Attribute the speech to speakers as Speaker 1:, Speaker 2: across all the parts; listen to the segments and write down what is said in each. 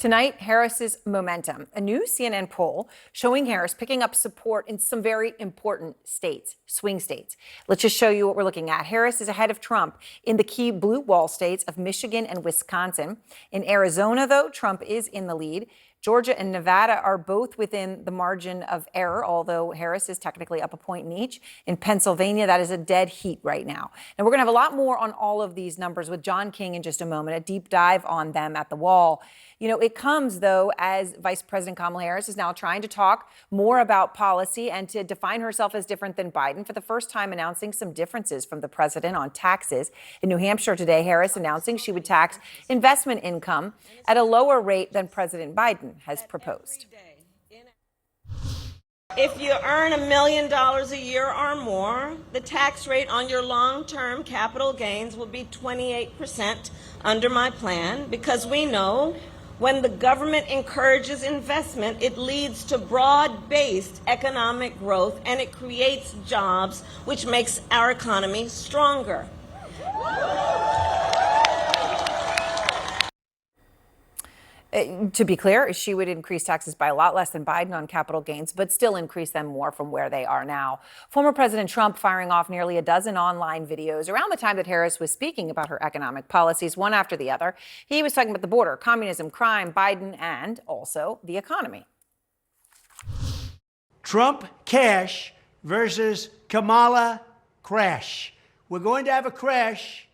Speaker 1: Tonight, Harris's momentum. A new CNN poll showing Harris picking up support in some very important states, swing states. Let's just show you what we're looking at. Harris is ahead of Trump in the key blue wall states of Michigan and Wisconsin. In Arizona, though, Trump is in the lead. Georgia and Nevada are both within the margin of error, although Harris is technically up a point in each. In Pennsylvania, that is a dead heat right now. And we're going to have a lot more on all of these numbers with John King in just a moment, a deep dive on them at the wall. You know, it comes, though, as Vice President Kamala Harris is now trying to talk more about policy and to define herself as different than Biden, for the first time announcing some differences from the president on taxes. In New Hampshire today, Harris announcing she would tax investment income at a lower rate than President Biden has proposed.
Speaker 2: If you earn $1 million a year or more, the tax rate on your long-term capital gains will be 28% under my plan, because we know when the government encourages investment, it leads to broad-based economic growth and it creates jobs, which makes our economy stronger.
Speaker 1: To be clear, she would increase taxes by a lot less than Biden on capital gains, but still increase them more from where they are now. Former President Trump firing off nearly a dozen online videos around the time that Harris was speaking about her economic policies, one after the other. He was talking about the border, communism, crime, Biden, and also the economy.
Speaker 3: Trump cash versus Kamala crash. We're going to have a crash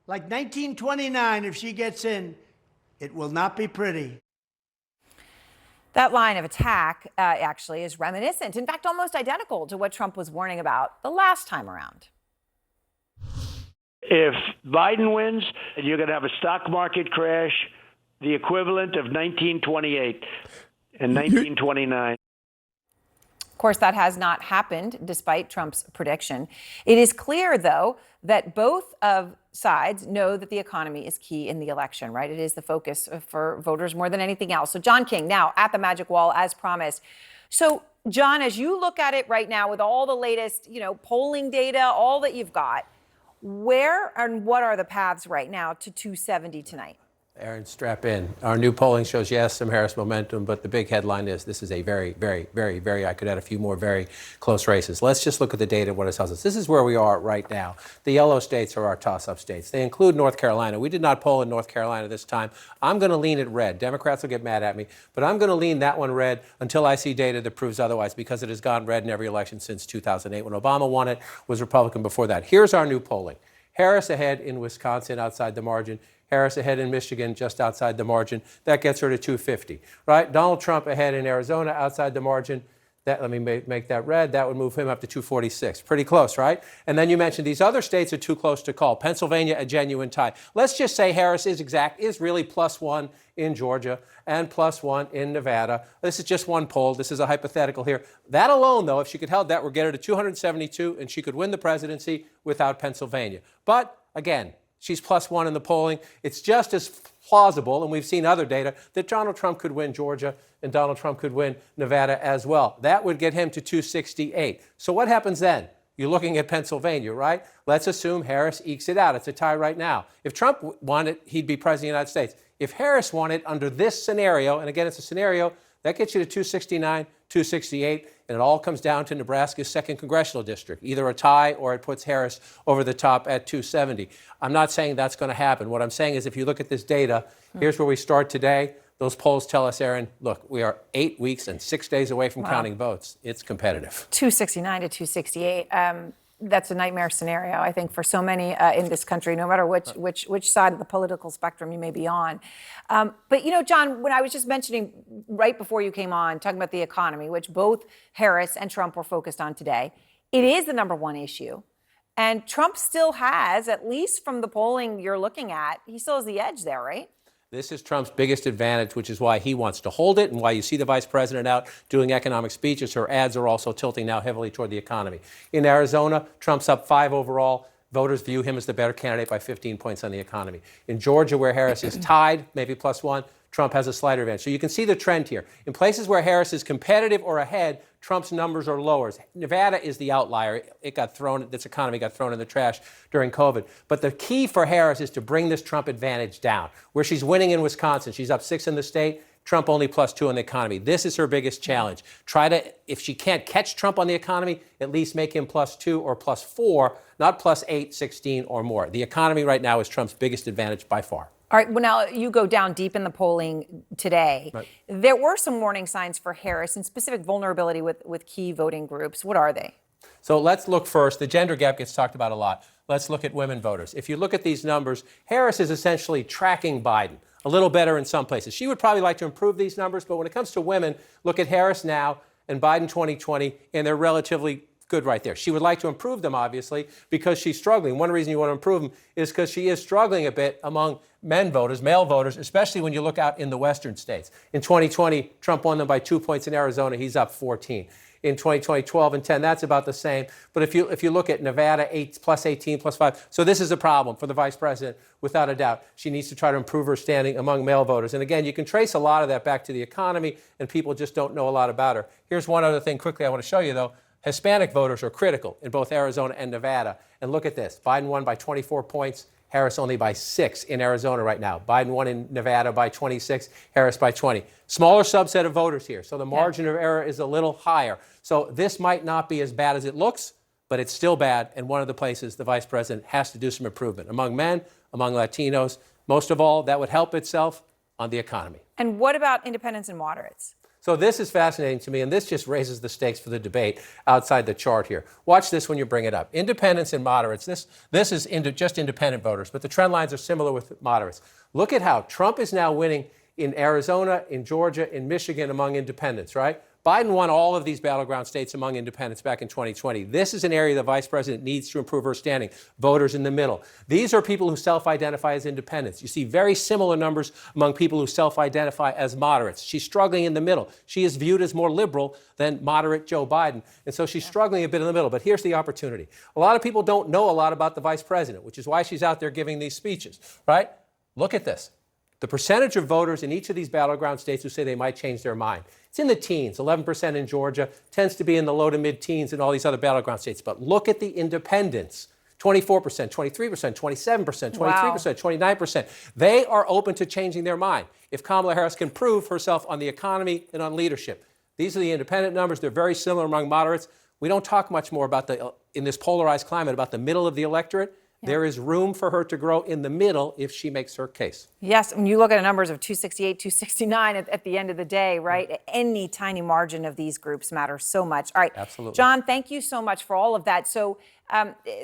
Speaker 3: like 1929 if she gets in. It will not be pretty.
Speaker 1: That line of attack actually is reminiscent, in fact, almost identical to what Trump was warning about the last time around.
Speaker 4: If Biden wins, you're going to have a stock market crash, the equivalent of 1928 and 1929.
Speaker 1: Of course, that has not happened despite Trump's prediction. It is clear, though, that both of sides know that the economy is key in the election, right? It is the focus for voters more than anything else. So John King, now at the Magic Wall, as promised. So, John, as you look at it right now with all the latest, polling data, all that you've got, where and what are the paths right now to 270 tonight?
Speaker 5: Aaron, strap in. Our new polling shows, yes, some Harris momentum, but the big headline is this is a very, very, very, very, I could add a few more very close races. Let's just look at the data, what it tells us. This is where we are right now. The yellow states are our toss-up states. They include North Carolina. We did not poll in North Carolina this time. I'm going to lean it red. Democrats will get mad at me, but I'm going to lean that one red until I see data that proves otherwise, because it has gone red in every election since 2008. When Obama won it, was Republican before that. Here's our new polling. Harris ahead in Wisconsin outside the margin. Harris ahead in Michigan, just outside the margin. That gets her to 250, right? Donald Trump ahead in Arizona, outside the margin. Let me make that red. That would move him up to 246. Pretty close, right? And then you mentioned these other states are too close to call. Pennsylvania, a genuine tie. Let's just say Harris is really +1 in Georgia and +1 in Nevada. This is just one poll. This is a hypothetical here. That alone, though, if she could held that, would get her to 272, and she could win the presidency without Pennsylvania. But, again, she's +1 in the polling. It's just as plausible, and we've seen other data, that Donald Trump could win Georgia and Donald Trump could win Nevada as well. That would get him to 268. So what happens then? You're looking at Pennsylvania, right? Let's assume Harris ekes it out. It's a tie right now. If Trump won it, he'd be president of the United States. If Harris won it under this scenario, and again, it's a scenario, that gets you to 269, 268, and it all comes down to Nebraska's 2nd congressional district, either a tie or it puts Harris over the top at 270. I'm not saying that's going to happen. What I'm saying is if you look at this data, here's where we start today. Those polls tell us, Aaron, look, we are 8 weeks and 6 days away from counting votes. It's competitive.
Speaker 1: 269 to 268. That's a nightmare scenario, I think, for so many in this country, no matter which side of the political spectrum you may be on. But, John, when I was just mentioning right before you came on, talking about the economy, which both Harris and Trump were focused on today, it is the number one issue. And Trump still has, at least from the polling you're looking at, he still has the edge there, right?
Speaker 5: This is Trump's biggest advantage, which is why he wants to hold it and why you see the vice president out doing economic speeches. Her ads are also tilting now heavily toward the economy. In Arizona, Trump's up 5 overall. Voters view him as the better candidate by 15 points on the economy. In Georgia, where Harris is tied, maybe +1, Trump has a slighter advantage. So you can see the trend here. In places where Harris is competitive or ahead, Trump's numbers are lower. Nevada is the outlier. This economy got thrown in the trash during COVID. But the key for Harris is to bring this Trump advantage down. Where she's winning in Wisconsin, she's up 6 in the state. Trump only +2 on the economy. This is her biggest challenge. Try to, if she can't catch Trump on the economy, at least make him +2 or +4, not +8, 16 or more. The economy right now is Trump's biggest advantage by far.
Speaker 1: All right, well, now you go down deep in the polling today.
Speaker 5: Right.
Speaker 1: There were some warning signs for Harris and specific vulnerability with key voting groups. What are they?
Speaker 5: So let's look first. The gender gap gets talked about a lot. Let's look at women voters. If you look at these numbers, Harris is essentially tracking Biden, a little better in some places. She would probably like to improve these numbers, but when it comes to women, look at Harris now and Biden 2020, and they're relatively good right there. She would like to improve them, obviously, because she's struggling. One reason you want to improve them is because she is struggling a bit among men voters, male voters, especially when you look out in the western states. In 2020, Trump won them by 2 points in Arizona. He's up 14. In 2020, 12 and 10, that's about the same. But if you look at Nevada, +18, +5, so this is a problem for the vice president, without a doubt. She needs to try to improve her standing among male voters. And again, you can trace a lot of that back to the economy, and people just don't know a lot about her. Here's one other thing quickly I want to show you, though. Hispanic voters are critical in both Arizona and Nevada. And look at this. Biden won by 24 points. Harris only by 6 in Arizona right now. Biden won in Nevada by 26, Harris by 20. Smaller subset of voters here, so the margin of error is a little higher. So this might not be as bad as it looks, but it's still bad, and one of the places the vice president has to do some improvement among men, among Latinos. Most of all, that would help itself on the economy.
Speaker 1: And what about independents and moderates?
Speaker 5: So this is fascinating to me, and this just raises the stakes for the debate outside the chart here. Watch this when you bring it up. Independents and moderates, this is just independent voters, but the trend lines are similar with moderates. Look at how Trump is now winning in Arizona, in Georgia, in Michigan among independents, right? Biden won all of these battleground states among independents back in 2020. This is an area the vice president needs to improve her standing. Voters in the middle. These are people who self-identify as independents. You see very similar numbers among people who self-identify as moderates. She's struggling in the middle. She is viewed as more liberal than moderate Joe Biden. And so she's struggling a bit in the middle. But here's the opportunity. A lot of people don't know a lot about the vice president, which is why she's out there giving these speeches, right? Look at this. The percentage of voters in each of these battleground states who say they might change their mind. It's in the teens, 11% in Georgia, tends to be in the low to mid-teens in all these other battleground states. But look at the independents, 24%, 23%, 27%, 23%, 29%. They are open to changing their mind if Kamala Harris can prove herself on the economy and on leadership. These are the independent numbers. They're very similar among moderates. We don't talk much more about in this polarized climate, about the middle of the electorate. There is room for her to grow in the middle if she makes her case.
Speaker 1: Yes, and you look at the numbers of 268, 269 at the end of the day, right? Any tiny margin of these groups matters so much. All right.
Speaker 5: Absolutely.
Speaker 1: John, thank you so much for all of that. So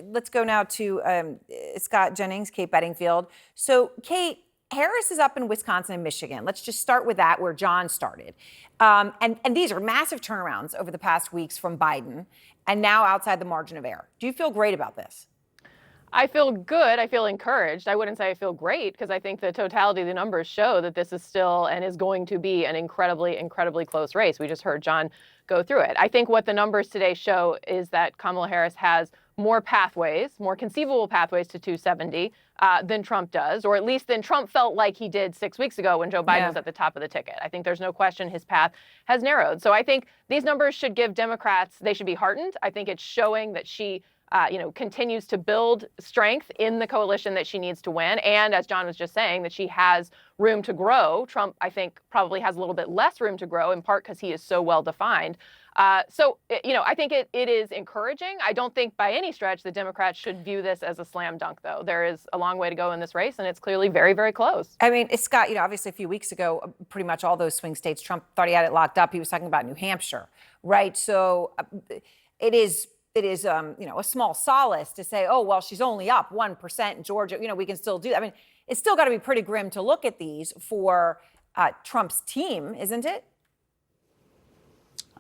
Speaker 1: let's go now to Scott Jennings, Kate Bedingfield. So, Kate, Harris is up in Wisconsin and Michigan. Let's just start with that, where John started. And these are massive turnarounds over the past weeks from Biden, and now outside the margin of error. Do you feel great about this?
Speaker 6: I feel good. I feel encouraged. I wouldn't say I feel great, because I think the totality of the numbers show that this is still and is going to be an incredibly, incredibly close race. We just heard John go through it. I think what the numbers today show is that Kamala Harris has more pathways, more conceivable pathways to 270 than Trump does, or at least than Trump felt like he did 6 weeks ago when Joe Biden was at the top of the ticket. I think there's no question his path has narrowed. So I think these numbers should give Democrats, they should be heartened. I think it's showing that she continues to build strength in the coalition that she needs to win. And as John was just saying, that she has room to grow. Trump, I think, probably has a little bit less room to grow, in part because he is so well defined. I think it is encouraging. I don't think by any stretch the Democrats should view this as a slam dunk, though. There is a long way to go in this race, and it's clearly very, very close.
Speaker 1: I mean, Scott, obviously a few weeks ago, pretty much all those swing states, Trump thought he had it locked up. He was talking about New Hampshire, right? So it is a small solace to say, oh, well, she's only up 1% in Georgia. We can still do that. I mean, it's still got to be pretty grim to look at these for Trump's team, isn't it?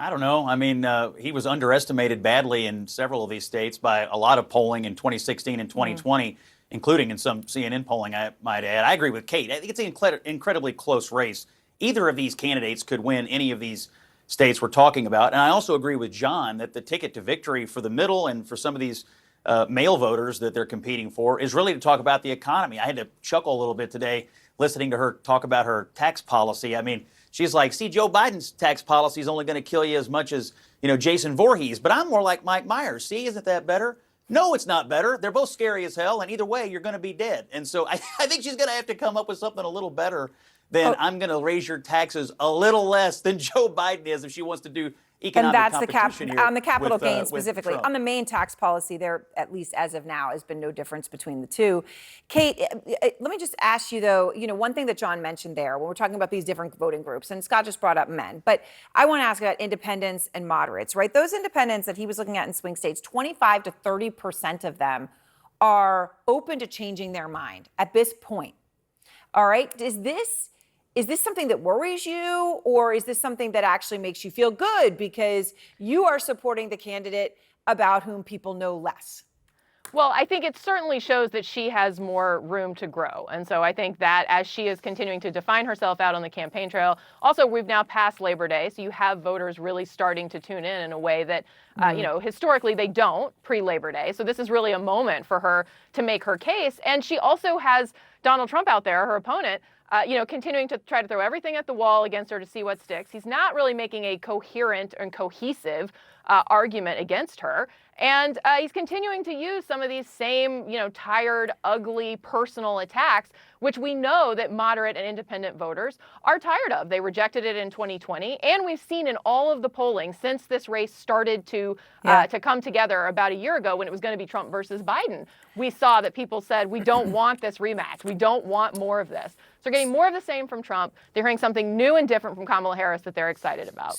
Speaker 7: I don't know. I mean, he was underestimated badly in several of these states by a lot of polling in 2016 and 2020, including in some CNN polling, I might add. I agree with Kate. I think it's an incredibly close race. Either of these candidates could win any of these states we're talking about. And I also agree with John that the ticket to victory for the middle and for some of these male voters that they're competing for is really to talk about the economy. I had to chuckle a little bit today listening to her talk about her tax policy. I mean, she's like, see, Joe Biden's tax policy is only going to kill you as much as, Jason Voorhees. But I'm more like Mike Myers. See, isn't that better? No, it's not better. They're both scary as hell. And either way, you're going to be dead. And so I think she's going to have to come up with something a little better then I'm going to raise your taxes a little less than Joe Biden is if she wants to do economic
Speaker 1: And that's the
Speaker 7: competition here
Speaker 1: on the capital
Speaker 7: with,
Speaker 1: gain
Speaker 7: with
Speaker 1: specifically.
Speaker 7: Trump.
Speaker 1: On the main tax policy, there, at least as of now, has been no difference between the two. Kate, let me just ask you though, one thing that John mentioned there when we're talking about these different voting groups, and Scott just brought up men, but I want to ask about independents and moderates, right? Those independents that he was looking at in swing states, 25 to 30% of them are open to changing their mind at this point. All right, is this something that worries you, or is this something that actually makes you feel good because you are supporting the candidate about whom people know less?
Speaker 6: Well, I think it certainly shows that she has more room to grow. And so I think that as she is continuing to define herself out on the campaign trail, also we've now passed Labor Day, so you have voters really starting to tune in a way that, historically they don't pre-Labor Day. So this is really a moment for her to make her case. And she also has Donald Trump out there, her opponent, continuing to try to throw everything at the wall against her to see what sticks. He's not really making a coherent and cohesive argument against her. And he's continuing to use some of these same, tired, ugly, personal attacks, which we know that moderate and independent voters are tired of. They rejected it in 2020. And we've seen in all of the polling since this race started to come together about a year ago when it was going to be Trump versus Biden, we saw that people said, we don't want this rematch. We don't want more of this. So they're getting more of the same from Trump. They're hearing something new and different from Kamala Harris that they're excited about.